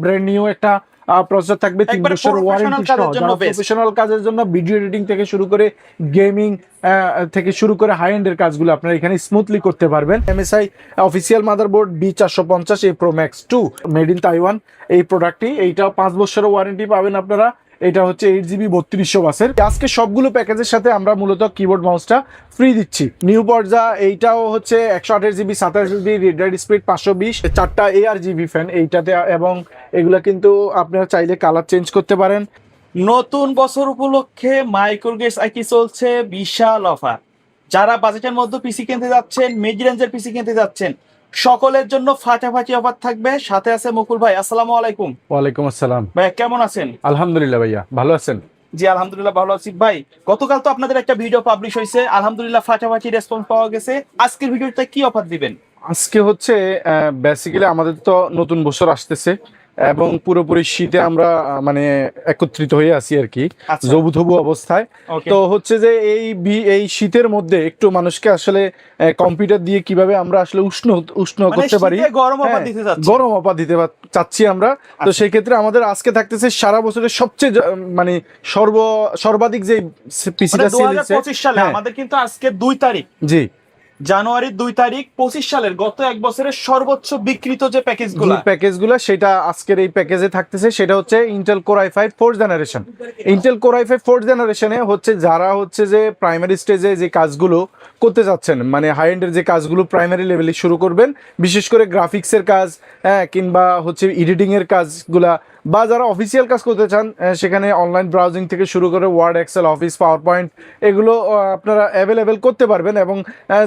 Brand new একটা processor থাকবে, 3 বছরের ওয়ারেন্টি সহ। যারা প্রফেশনাল কাজের জন্য ভিডিও এডিটিং থেকে শুরু করে গেমিং থেকে শুরু করে হাই এন্ডের কাজগুলো আপনারা এখানে স্মুথলি করতে পারবেন। MSI official motherboard B450 A Pro Max 2 made in Taiwan এই প্রোডাক্টটি, এইটা 5 বছরের ওয়ারেন্টি পাবেন আপনারা। এটা হচ্ছে 8GB 3200 বাসের। আজকে সবগুলো প্যাকেজের সাথে আমরা মূলত কিবোর্ড মাউসটা ফ্রি দিচ্ছি। নিউ পর্জা এইটাও হচ্ছে 128GB 27GB রিড স্পিড 520, 4টা ARGB ফ্যান এইটাতে, এবং এগুলা কিন্তু আপনারা চাইলে কালার চেঞ্জ করতে পারেন। নতুন বছর উপলক্ষে মাইক্রোগেটস আইকি চলছে বিশাল অফার। যারা বাজেটের মধ্যে পিসি কিনতে যাচ্ছেন, মিড রেঞ্জের পিসি কিনতে যাচ্ছেন, সকলের জন্য ফাটাফাটি অফার থাকবে। সাথে আছে মুকুল ভাই। আসসালামু আলাইকুম। ওয়ালাইকুম আসসালাম ভাই, কেমন আছেন? আলহামদুলিল্লাহ ভাইয়া, ভালো আছেন? জি আলহামদুলিল্লাহ ভালো আছি। ভাই, গতকাল তো আপনাদের একটা ভিডিও পাবলিশ হয়েছে, আলহামদুলিল্লাহ ফাটাফাটি রেসপন্স পাওয়া গেছে। আজকের ভিডিওতে কি অফার দিবেন? আজকে হচ্ছে বেসিক্যালি আমাদের তো নতুন বছর আসতেছে এবং পুরোপুরি শীতে আমরা মানে একত্রিত হয়ে আছি আর কি, জবুথবু অবস্থায়। তো হচ্ছে যে এই শীতের মধ্যে একটু মানুষকে আসলে কম্পিউটার দিয়ে কিভাবে আমরা আসলে উষ্ণ করতে পারি, গরম অফার দিতে চাচ্ছি আমরা। তো সেই ক্ষেত্রে আমাদের আজকে থাকতেছে সারা বছরের সবচেয়ে মানে সর্বাধিক যে পিসিটা সেল হচ্ছে 2025 সালে আমাদের কিন্তু আজকে 2 তারিখ, জি জানুয়ারি 2 তারিখ 25 সালের গত এক বছরের সর্বোচ্চ বিক্রিত যে প্যাকেজগুলো সেটা আজকের এই প্যাকেজে থাকতেছে। সেটা হচ্ছে Intel core i5 4th generation. Intel core i5 4th জেনারেশনে হচ্ছে যারা হচ্ছে যে প্রাইমারি স্টেজে যে কাজগুলো করতে যাচ্ছেন, মানে হাই এন্ডের যে কাজগুলো প্রাইমারি লেভেলে শুরু করবেন, বিশেষ করে গ্রাফিক্সের কাজ, কিংবা হচ্ছে এডিটিং এর কাজগুলা, বা যারা অফিসিয়াল কাজ করতে চান সেখানে অনলাইন ব্রাউজিং থেকে শুরু করে word, excel, office, PowerPoint এগুলো আপনারা অ্যাভেলেবেল করতে পারবেন, এবং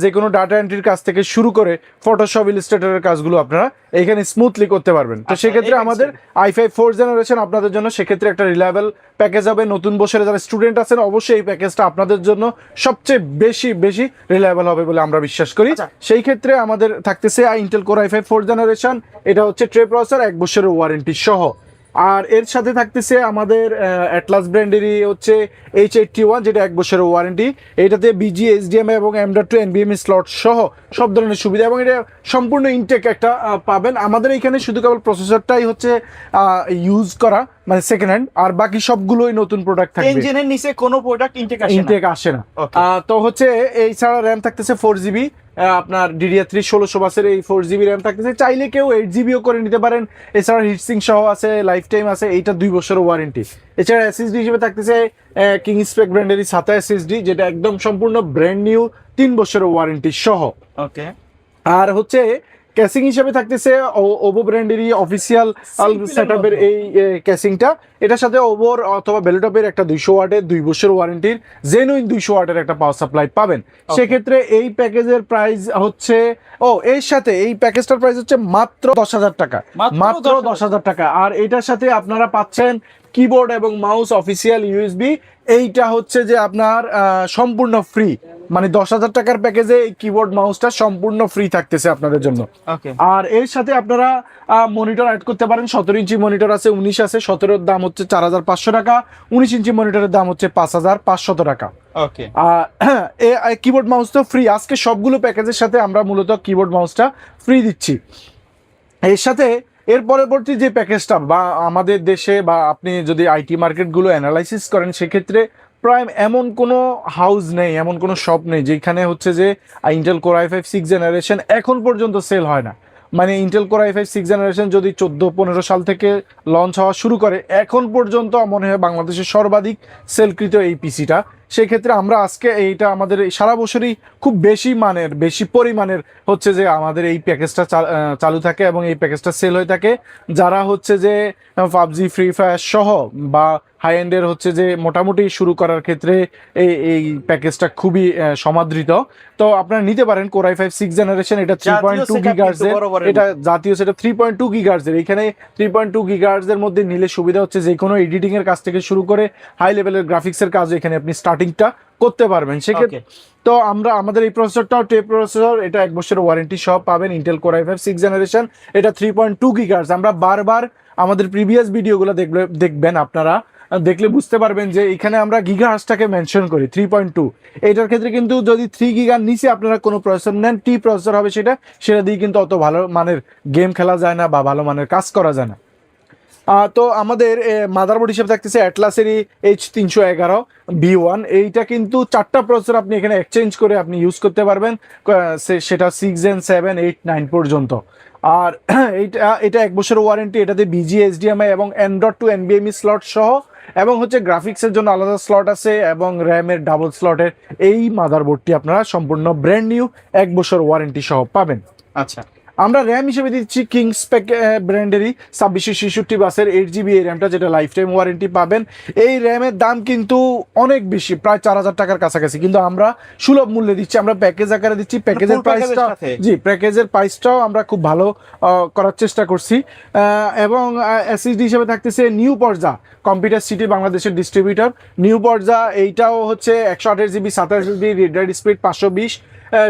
যে কোনো ডাটা এন্ট্রির কাজ থেকে শুরু করে ফটোশপ, ইলাস্ট্রেটরের কাজগুলো আপনারা এখানে স্মুথলি করতে পারবেন। তো সেক্ষেত্রে আমাদের i5 4th জেনারেশন আপনাদের জন্য সেক্ষেত্রে একটা রিলায়েবল প্যাকেজ হবে। নতুন বছরে যারা স্টুডেন্ট আছেন অবশ্যই এই প্যাকেজটা আপনাদের জন্য সবচেয়ে বেশি রিলায়েবল হবে বলে আমরা বিশ্বাস করি। সেই ক্ষেত্রে আমাদের থাকতেছে Intel core i5 4th generation, এটা হচ্ছে ট্রে প্রসেসর 1 বছরের ওয়ারেন্টি সহ। আর এর সাথে থাকতেছে আমাদের অ্যাটলাস ব্র্যান্ডেরই হচ্ছে H81, যেটা 1 বছরের ওয়ারেন্টি। এটাতে BG, HDMI এবং M.2 NVMe স্লট সহ সব ধরনের সুবিধা, এবং এটা সম্পূর্ণ ইনটেক একটা পাবেন। আমাদের এখানে শুধু কেবল প্রসেসরটাই হচ্ছে ইউজ করা, মানে সেকেন্ড হ্যান্ড, আর বাকি সবগুলোই নতুন প্রোডাক্ট থাকবে। ইঞ্জিনের নিচে কোনো প্রোডাক্ট ইনটেক আসে না। তো হচ্ছে এই ছাড়া র্যাম থাকতেছে 4GB, আপনার DDR3 1600 বাসের এই 4GB র্যাম থাকতেছে। চাইলে কেউ 8GBও করে নিতে পারেন। এছাড়া হিটসিং সহ আছে, লাইফ টাইম আছে, এইটা 2 বছরের ওয়ারেন্টি। এছাড়া SSD হিসেবে থাকতেছে কিং স্পেক ব্র্যান্ডেরই SATA SSD, যেটা একদম সম্পূর্ণ ব্র্যান্ড নিউ 3 বছরের ওয়ারেন্টি সহ। ওকে। আর হচ্ছে ক্যাসিং হিসেবে থাকতেছে ওভো ব্র্যান্ডেরই অফিসিয়াল সেটআপের এই ক্যাসিংটা। এটার সাথে ওভোর অথবা বেলোটপের একটা 200 ওয়াটের 2 বছর ওয়ারেন্টির জেনুইন 200 ওয়াটের একটা পাওয়ার সাপ্লাই পাবেন। সেক্ষেত্রে এই প্যাকেজের প্রাইস হচ্ছে এর সাথে এই প্যাকেজটার প্রাইস হচ্ছে মাত্র 10,000 টাকা, মাত্র 10,000 টাকা। আর এটার সাথে আপনারা পাচ্ছেন কিবোর্ড এবং মাউস অফিসিয়াল USB। এইটা হচ্ছে যে আপনার সম্পূর্ণ ফ্রি, মানে 10,000 টাকার প্যাকেজে এই কিবোর্ড মাউসটা সম্পূর্ণ ফ্রি থাকতেছে আপনাদের জন্য। আর এর সাথে আপনারা মনিটর অ্যাড করতে পারেন। 17 ইঞ্চি মনিটর আছে, 19 আছে। 17-এর দাম হচ্ছে 4,500 টাকা, 19 ইঞ্চি মনিটরের দাম হচ্ছে 5,500 টাকা। কিবোর্ড মাউস তো ফ্রি। আজকে সবগুলো প্যাকেজের সাথে আমরা মূলত কিবোর্ড মাউসটা ফ্রি দিচ্ছি। এর সাথে এর পরবর্তী যে প্যাকেজটা, বা আমাদের দেশে বা আপনি যদি আইটি মার্কেটগুলো অ্যানালাইসিস করেন, সেক্ষেত্রে প্রায় এমন কোনো হাউস নেই, এমন কোনো শপ নেই যেখানে হচ্ছে যে Intel core i5 6th generation এখন পর্যন্ত সেল হয় না। মানে Intel core i5 6th generation যদি 14-15 সাল থেকে লঞ্চ হওয়া শুরু করে, এখন পর্যন্ত মনে হয় বাংলাদেশের সর্বাধিক সেলকৃত এই পিসিটা। সেক্ষেত্রে আমরা আজকে এইটা আমাদের সারা বছরই খুব বেশি পরিমাণের হচ্ছে যে আমাদের এই প্যাকেজটা চালু থাকে এবং এই প্যাকেজটা সেল হয়ে থাকে। যারা হচ্ছে যে পাবজি, ফ্রি ফায়ার সহ বা হাই এন্ডের হচ্ছে যে মোটামুটি শুরু করার ক্ষেত্রে এই প্যাকেজটা খুবই সমাদৃত। তো আপনারা নিতে পারেন কোর i5 6th জেনারেশন। এটা 3.2 গিগাহার্টজের, এটা জাতীয় সেটা 3.2 গিগাহার্টজের। এখানে 3.2 গিগাহার্টজের মধ্যে নিলে সুবিধা হচ্ছে যে কোনো এডিটিং এর কাজ থেকে শুরু করে হাই লেভেলের গ্রাফিক্সের কাজ এখানে আপনি স্টার্টিংটা করতে পারবেন। সেক্ষেত্রে তো আমাদের এই প্রসেসরটাও টেপ প্রসেসর, এটা 1 বছরের ওয়ারেন্টি সহ পাবেন। Intel core i5 6th generation, এটা 3.2 গিগাহার্টজ। আমরা বারবার আমাদের প্রিভিয়াস ভিডিওগুলো দেখবেন, আপনারা দেখলে বুঝতে পারবেন যে এখানে আমরা গিগাহার্টজটাকে মেনশন করি 3.2। এটার ক্ষেত্রে কিন্তু যদি 3 গিগার নিচে আপনারা কোনো প্রসেসর নেন, টি প্রসেসর হবে সেটা দিয়ে কিন্তু অত ভালো মানের গেম খেলা যায় না বা ভালো মানের কাজ করা যায় না। তো আমাদের মাদারবোর্ড হিসেবে থাকতেছে অ্যাটলাসেরই H311 এইটা কিন্তু 4টা প্রসেসর আপনি এখানে এক্সচেঞ্জ করে আপনি ইউজ করতে পারবেন, সেটা 6 Gen 7 8 9 পর্যন্ত। আর এটা 1 বছরের ওয়ারেন্টি, এটাতে বিজি এইচডিএমআই এবং N.2 NVMe স্লট সহ, এবং হচ্ছে গ্রাফিক্সের জন্য আলাদা স্লট আছে এবং র্যামের ডাবল স্লটের এই মাদারবোর্ডটি আপনারা সম্পূর্ণ ব্র্যান্ড নিউ 1 বছর ওয়ারেন্টি সহ পাবেন। আচ্ছা, আমরা র্যাম হিসেবে দিচ্ছি কিংস ব্র্যান্ডেরই 2666 বাসের 8 GB এই র্যামটা, যেটা লাইফ টাইম ওয়ারেন্টি পাবেন। এই র্যামের দাম কিন্তু অনেক বেশি, প্রায় 4000 টাকার কাছাকাছি, কিন্তু আমরা সুলভ মূল্যে দিচ্ছি, আমরা প্যাকেজ আকারে দিচ্ছি। প্যাকেজের প্রাইসটা, জি প্যাকেজের প্রাইসটাও আমরা খুব ভালো করার চেষ্টা করছি। এবং এসএসডি হিসেবে থাকতেছে নিউ পর্জা, কম্পিউটার সিটি বাংলাদেশের ডিস্ট্রিবিউটর। নিউ পর্জা এইটাও হচ্ছে 128 GB 27 GB read write speed 520,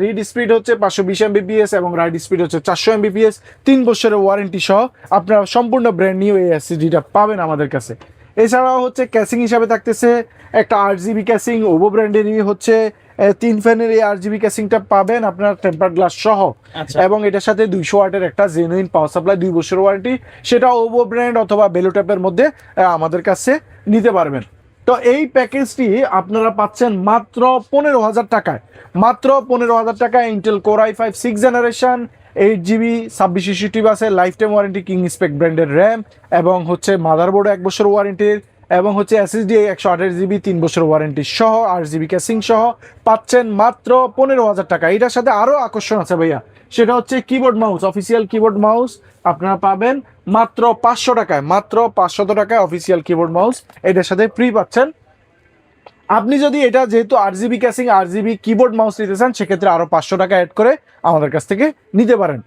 read speed হচ্ছে 520 Mbps এবং রাইট স্পিড হচ্ছে 400 Mbps, 3 বছরের ওয়ারেন্টি সহ আপনারা সম্পূর্ণ ব্র্যান্ড নিউ এই এসএসডিটা পাবেন আমাদের কাছে। এছাড়াও হচ্ছে ক্যাসিং হিসাবে থাকতেছে একটা 8 GB ক্যাসিং, ওভো ব্র্যান্ডেরই হচ্ছে 3 ফ্যানের এই 8 GB ক্যাসিংটা পাবেন আপনার টেম্পার গ্লাস সহ। এবং এটার সাথে 200 ওয়াটের একটা জেনুইন পাওয়ার সাপ্লাই, 2 বছরের ওয়ারেন্টি, সেটা ওভো ব্র্যান্ড অথবা বেলোট্যাপের মধ্যে আমাদের কাছে নিতে পারবেন। তো এই প্যাকেজটি আপনারা পাচ্ছেন মাত্র 15,000 টাকায়, মাত্র 15,000 টাকায় Intel core i5 6 generation 8 GB 2666 বাসের lifetime warranty king spec ব্র্যান্ডের র্যাম, এবং হচ্ছে মাদারবোর্ড 1 বছর ওয়ারেন্টির, এবং হচ্ছে এসএসডি 128 GB 3 বছর ওয়ারেন্টি সহ 8 GB ক্যাসিং সহ পাচ্ছেন মাত্র 15,000 টাকা। এটার সাথে আরও আকর্ষণ আছে ভাইয়া, সেটা হচ্ছে keyboard mouse, official keyboard mouse আপনারা পাবেন মাত্র 500 টাকায়, মাত্র 500 টাকায় অফিসিয়াল কিবোর্ড মাউস এটার সাথে ফ্রি পাচ্ছেন। আপনি যদি এটা যেহেতু 8 GB casing 8 GB keyboard mouse নিতে চান, সেক্ষেত্রে আরও 500 টাকা অ্যাড করে আমাদের কাছ থেকে নিতে পারেন।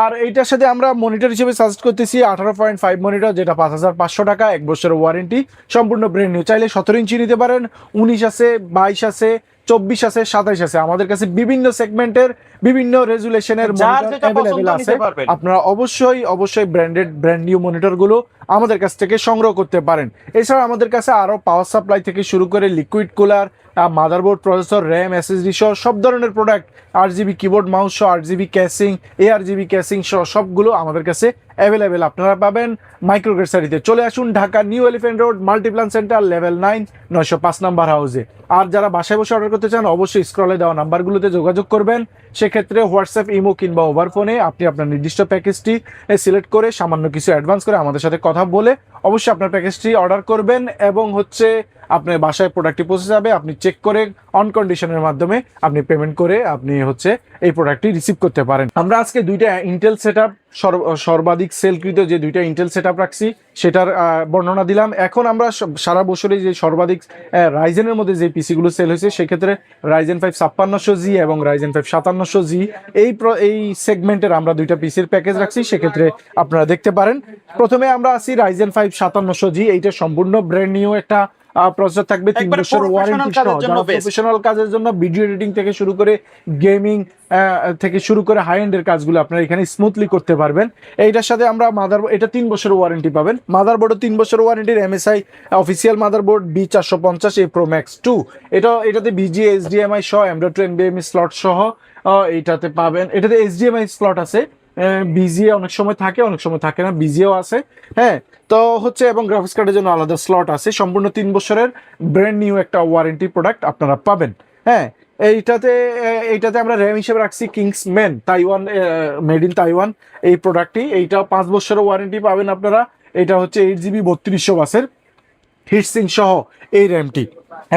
আর এইটার সাথে আমরা মনিটর হিসেবে সাজেস্ট করতেছি 18.5 মনিটর, যেটা 5,500 টাকা, 1 বছরের ওয়ারেন্টি, সম্পূর্ণ ব্র্যান্ড নিউ। চাইলে 17 ইঞ্চি নিতে পারেন, 19 আছে, 22 আছে, 24 আছে, 27 আছে, আমাদের কাছে বিভিন্ন সেগমেন্টের বিভিন্ন রেজুলেশনের মনিটর অ্যাভেলেবেল আছে। আপনারা অবশ্যই ব্র্যান্ড নিউ মনিটরগুলো আমাদের কাছ থেকে সংগ্রহ করতে পারেন। এছাড়া আমাদের কাছে আরও পাওয়ার সাপ্লাই থেকে শুরু করে liquid cooler, motherboard, processor, RAM, SSD সহ সব ধরনের প্রোডাক্ট, 8 GB কিবোর্ড মাউস সহ 8 GB ক্যাসিং, AR-GB ক্যাসিং সহ সবগুলো আমাদের কাছে অ্যাভেলেবেল আপনারা পাবেন মাইক্রোগ্রেড সারিতে। চলে আসুন Dhaka new elephant road Multiplan centre level 9 905 number হাউসে। আর যারা বাসায় বসে অর্ডার করতে চান অবশ্যই স্ক্রলে দেওয়া নাম্বারগুলোতে যোগাযোগ করবেন। সেক্ষেত্রে হোয়াটসঅ্যাপ, ইমো কিংবা ওভার ফোনে আপনি আপনার নির্দিষ্ট প্যাকেজটি সিলেক্ট করে সামান্য কিছু অ্যাডভান্স করে আমাদের সাথে কথা বলে অবশ্যই আপনার প্যাকেজটি অর্ডার করবেন, এবং হচ্ছে আপনার বাসায় প্রোডাক্টটি পৌঁছে যাবে। আপনি চেক করে অন কন্ডিশনের মাধ্যমে আপনি পেমেন্ট করে আপনি হচ্ছে এই প্রোডাক্টটি রিসিভ করতে পারেন। আমরা আজকে দুইটা ইন্টেল সেটআপ, সর্বাধিক সেলকৃত যে দুইটা ইন্টেল সেটআপ রাখছি সেটার বর্ণনা দিলাম। এখন আমরা সারা বছরে যে সর্বাধিক রাইজেনের মধ্যে যে পিসিগুলো সেল হয়েছে, সেক্ষেত্রে রাইজেন 5 5600G এবং রাইজেন 5 5700G এই সেগমেন্টের আমরা দুইটা পিসির প্যাকেজ রাখছি, সেক্ষেত্রে আপনারা দেখতে পারেন। প্রথমে আমরা আছি রাইজেন 5 5700G, এইটা সম্পূর্ণ ব্র্যান্ড নিউ একটা প্রসেসর থাকবে, 3 বছর ওয়ারেন্টি সহ, প্রফেশনাল কাজের জন্য ভিডিও এডিটিং থেকে শুরু করে গেমিং থেকে শুরু করে হাই এন্ডের কাজগুলো আপনারা এখানে স্মুথলি করতে পারবেন। এইটার সাথে আমরা মাদারবোর্ড, এটা 3 বছর ওয়ারেন্টি পাবেন, মাদারবোর্ডও 3 বছর ওয়ারেন্টির MSI official motherboard B450A Pro Max 2, এটাতে বিজি HDMI সহ M.2 NVMe স্লট সহ এইটাতে পাবেন। এটাতে HDMI স্লট আছে, বিজিএ অনেক সময় থাকে অনেক সময় থাকে না, বিজিএও আছে, হ্যাঁ। তো হচ্ছে এবং গ্রাফিক্স কার্ডের জন্য আলাদা স্লট আছে, সম্পূর্ণ 3 বছরের ব্র্যান্ড নিউ একটা ওয়ারেন্টি প্রোডাক্ট আপনারা পাবেন, হ্যাঁ। এইটাতে আমরা র্যাম হিসেবে রাখছি Kingsman Taiwan, made in Taiwan এই প্রোডাক্টটি। এইটা 5 বছরের ওয়ারেন্টি পাবেন আপনারা। এটা হচ্ছে 8 GB 3200 বাসের হিটসিং সহ এই র্যামটি,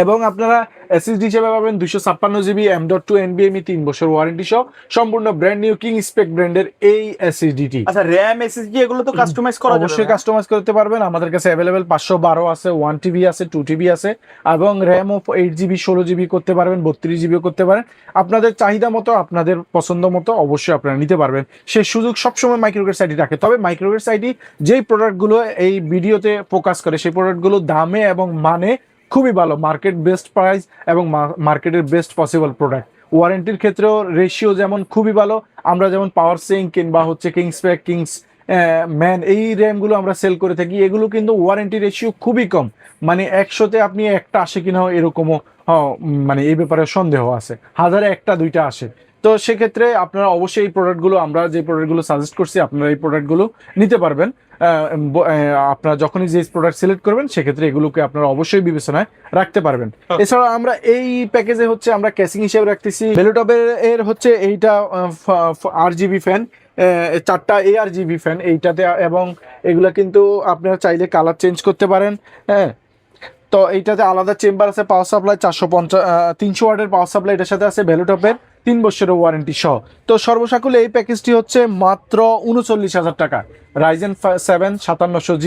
এবং আপনারা এসএসডি হিসেবে পাবেন 256 GB M.2 NVMe 3 বছর ওয়ারেন্টি সহ সম্পূর্ণ ব্র্যান্ড নিউ কিং স্পেক ব্র্যান্ডের এই এসএসডিটি। আচ্ছা, র্যাম এসএসডি এগুলো তো কাস্টমাইজ করা যাবে? অবশ্যই কাস্টমাইজ করতে পারবেন, আমাদের কাছে अवेलेबल 512 আছে, 1TB আছে, 2TB আছে, এবং র্যাম ও 8 GB 16 GB করতে পারবেন, 32 GB করতে পারেন। আপনাদের চাহিদা মতো, আপনাদের পছন্দ মতো অবশ্যই আপনারা নিতে পারবেন। সেই সুযোগ সবসময় মাইক্রোগ্রেড সাইটি রাখে। তবে মাইক্রোগ্রেড সাইটি যেই প্রোডাক্টগুলো এই ভিডিওতে ফোকাস করে, সেই প্রোডাক্টগুলো দামে এবং মানে খুবই ভালো, মার্কেট বেস্ট প্রাইস এবং মার্কেটের বেস্ট পসিবল প্রোডাক্ট। ওয়ারেন্টির ক্ষেত্রেও রেশিও যেমন খুবই ভালো, আমরা যেমন পাওয়ার সিঙ্ক কিংবা হচ্ছে কিংসপ্যাক, কিংস ম্যান এই র্যামগুলো আমরা সেল করে থাকি, এগুলো কিন্তু ওয়ারেন্টি রেশিও খুবই কম, মানে 100তে আপনি একটা আসে কিনা এরকমও মানে এই ব্যাপারে সন্দেহ আছে, 1000-এ 1-2টা আসে। তো সেক্ষেত্রে আপনারা অবশ্যই এই প্রোডাক্টগুলো, আমরা যে প্রোডাক্টগুলো সাজেস্ট করছি আপনারা এই প্রোডাক্টগুলো নিতে পারবেন। আপনারা যখনই যে প্রোডাক্ট সিলেক্ট করবেন সেক্ষেত্রে এগুলোকে আপনারা অবশ্যই বিবেচনায় রাখতে পারবেন। এছাড়া আমরা এই প্যাকেজে হচ্ছে আমরা ক্যাসিং হিসেবে রাখতেছি ভেলোটপের এর হচ্ছে এইটা RGB ফ্যান, 4টা ARGB ফ্যান এইটাতে, এবং এগুলা কিন্তু আপনারা চাইলে কালার চেঞ্জ করতে পারেন। হ্যাঁ, তো এইটাতে আলাদা চেম্বার আছে, পাওয়ার সাপ্লাই 300 ওয়াটের পাওয়ার সাপ্লাই এটার সাথে আছে, ভেলোটপের 3 বছরের ওয়ারেন্টি সহ। তো সর্বসাকুল্যে এই প্যাকেজটি হচ্ছে মাত্র 39,000 টাকা। Ryzen 7 5700G,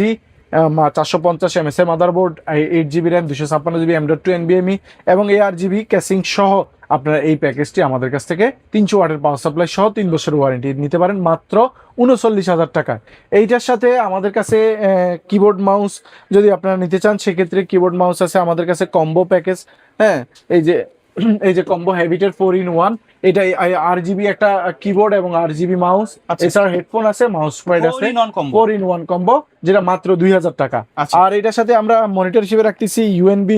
450 mAh motherboard, 8GB RAM, 256GB M.2 NVMe এবং ARGB ক্যাসিং সহ আপনারা এই প্যাকেজটি আমাদের কাছ থেকে 300 ওয়াটের পাওয়ার সাপ্লাই সহ 3 বছরের ওয়ারেন্টি নিতে পারেন মাত্র 39,000 টাকা। এইটার সাথে আমাদের কাছে কিবোর্ড মাউস যদি আপনারা নিতে চান সেক্ষেত্রে কিবোর্ড মাউস আছে আমাদের কাছে কম্বো প্যাকেজ। হ্যাঁ, এই যে কম্বো হ্যাবিটের 4-in-1, এটা RGB একটা কিবোর্ড এবং RGB মাউস, এছাড়া হেডফোন আছে, মাউস প্যাড আছে, 4-in-1 কম্বো, যেটা মাত্র 2,000 টাকা। আর এটার সাথে আমরা মনিটর হিসেবে রাখতেছি UNB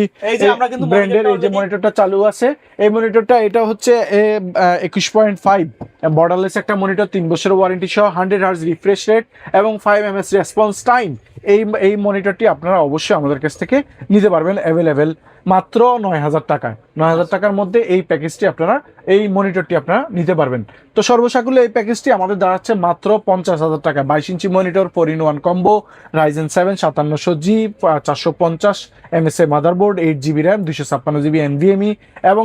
ব্র্যান্ডের এই যে মনিটরটা চালু আছে। এই মনিটরটা এটা হচ্ছে 21.5 বর্ডারলেস একটা মনিটর, 3 বছরের ওয়ারেন্টি সহ, 100 Hz রিফ্রেশ রেট এবং 5 ms রেসপন্স টাইম। এই মনিটরটি আপনারা অবশ্যই আমাদের কাছ থেকে নিতে পারবেন অ্যাভেলেবেল মাত্র 9,000 টাকায়। 9,000 টাকার মধ্যে এই প্যাকেজটি আপনারা, এই মনিটরটি আপনারা নিতে পারবেন। তো সর্বসাকুল্যে এই প্যাকেজটি আমাদের দাঁড়াচ্ছে মাত্র 50,000 টাকা। 22 ইঞ্চি monitor, 4-in-1 combo, Ryzen 7 5700G, 450 mAh motherboard, 8GB RAM, 256GB NVMe এবং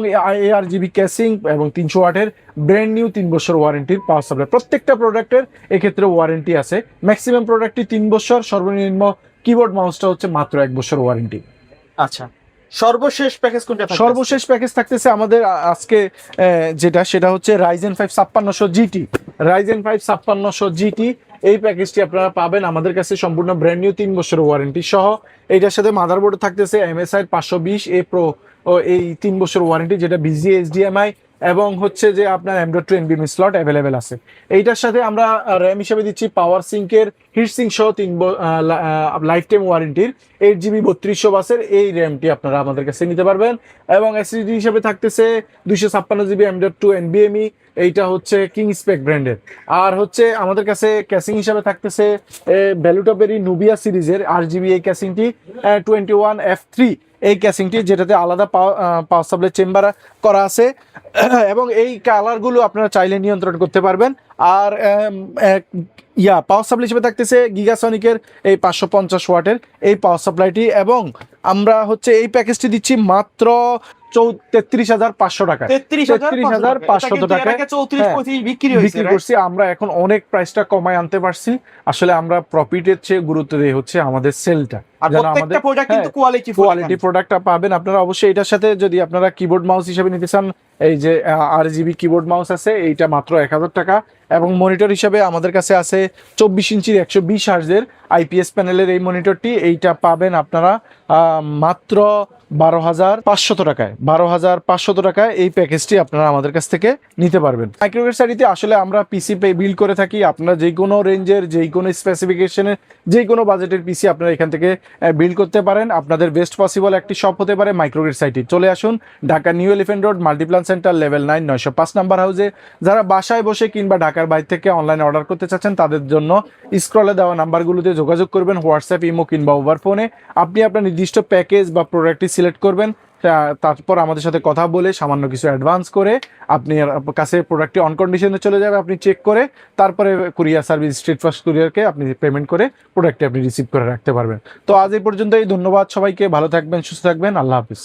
ARGB ক্যাসিং এবং 300 ওয়াটের ব্র্যান্ড নিউ 3 বছর ওয়ারেন্টির পাওয়ার সাপ্লাই। প্রত্যেকটা প্রোডাক্টের এক্ষেত্রে ওয়ারেন্টি আছে। ম্যাক্সিমাম প্রোডাক্টটি 3 বছর, সর্বনিম্ন কিবোর্ড মাউসটা হচ্ছে মাত্র 1 বছর ওয়ারেন্টি। আচ্ছা, সর্বশেষ প্যাকেজ কোনটা থাকছে? সর্বশেষ প্যাকেজ থাকতেছে আমাদের আজকে সেটা হচ্ছে রাইজেন 5 5600GT। রাইজেন 5 5600GT এই প্যাকেজটি আপনারা পাবেন আমাদের কাছে সম্পূর্ণ ব্র্যান্ড নিউ 3 বছরের ওয়ারেন্টি সহ। এইটার সাথে মাদারবোর্ড থাকতেছে MSI 520A Pro, এই 3 বছর ওয়ারেন্টি, যেটা BGA HDMI এবং হচ্ছে যে আপনার M.2 NVMe স্লট অ্যাভেলেবেল আছে। এইটার সাথে আমরা র্যাম হিসেবে দিচ্ছি পাওয়ার সিঙ্কের হিট সিঙ্ক সহ লাইফ টাইম ওয়ারেন্টির 8GB 3200 বাসের এই র্যামটি আপনারা আমাদের কাছে নিতে পারবেন। এবং SSD হিসেবে থাকতেছে 256GB M.2 NVMe, এইটা হচ্ছে কিং স্পেক ব্র্যান্ডের। আর হচ্ছে আমাদের কাছে ক্যাসিং হিসাবে থাকতেছে ভ্যালুটপেরই নুবিয়া সিরিজের RGB এই ক্যাসিংটি 21F3 এই ক্যাসিংটি, যেটাতে আলাদা পাওয়ার সাপ্লাই চেম্বার করা আছে এবং এই কালারগুলো আপনারা চাইলে নিয়ন্ত্রণ করতে পারবেন। আর পাওয়ার সাপ্লাই হিসেবে থাকতেছে গিগাসনিকের এই 550 ওয়াটের এই পাওয়ার সাপ্লাইটি, এবং আমরা হচ্ছে এই প্যাকেজটি দিচ্ছি মাত্র 33,500 টাকা। 33,500 টাকায় বিক্রি করছি আমরা। এখন অনেক প্রাইসটা কমায় আনতে পারছি। আসলে আমরা প্রফিটের চেয়ে গুরুত্ব দেই হচ্ছে আমাদের সেলটা। কোয়ালিটি প্রোডাক্টটা পাবেন আপনারা অবশ্যই। এটার সাথে যদি আপনারা কিবোর্ড মাউস হিসেবে নিতে চান, এই যে RGB কিবোর্ড মাউস আছে, এইটা মাত্র 1,000 টাকা। এবং মনিটর হিসাবে আমাদের কাছে আছে 24 ইঞ্চির 120 হার্জের IPS প্যানেলের এই মনিটরটি, এইটা পাবেন আপনারা মাত্র 12,500 টাকায়। 12,500 টাকায় এই প্যাকেজটি আপনারা আমাদের কাছ থেকে নিতে পারবেন। মাইক্রোগেট সাইডে আসলে আমরা পিসি বিল্ড করে থাকি। আপনারা যে কোনো রেঞ্জের, যে কোনো স্পেসিফিকেশনের, যে কোনো বাজেটের পিসি আপনারা এখান থেকে বিল্ড করতে পারেন। আপনাদের বেস্ট পসিবল একটি শপ হতে পারে মাইক্রোগেট সাইটে। চলে আসুন Dhaka new elephant road Multiplan centre level 9 905 number হাউসে। যারা বাসায় বসে কিংবা ঢাকার বাইরে থেকে অনলাইনে অর্ডার করতে চাচ্ছেন তাদের জন্য স্ক্রলে দেওয়া নাম্বারগুলোতে যোগাযোগ করবেন, হোয়াটসঅ্যাপ, ইমো কিংবা ওভার ফোনে। আপনি আপনার নির্দিষ্ট প্যাকেজ বা প্রোডাক্টটি সিলেক্ট করবেন, তারপর আমাদের সাথে কথা বলে সামান্য কিছু অ্যাডভান্স করে আপনি কাছে প্রোডাক্টটি অন কন্ডিশনে চলে যাবে। আপনি চেক করে তারপরে কুরিয়ার সার্ভিস, স্ট্রিট ফাস্ট কুরিয়ারকে আপনি পেমেন্ট করে প্রোডাক্টটি আপনি রিসিভ করে রাখতে পারবেন। তো আজ এই পর্যন্তই। ধন্যবাদ সবাইকে। ভালো থাকবেন, সুস্থ থাকবেন। আল্লাহ হাফিজ।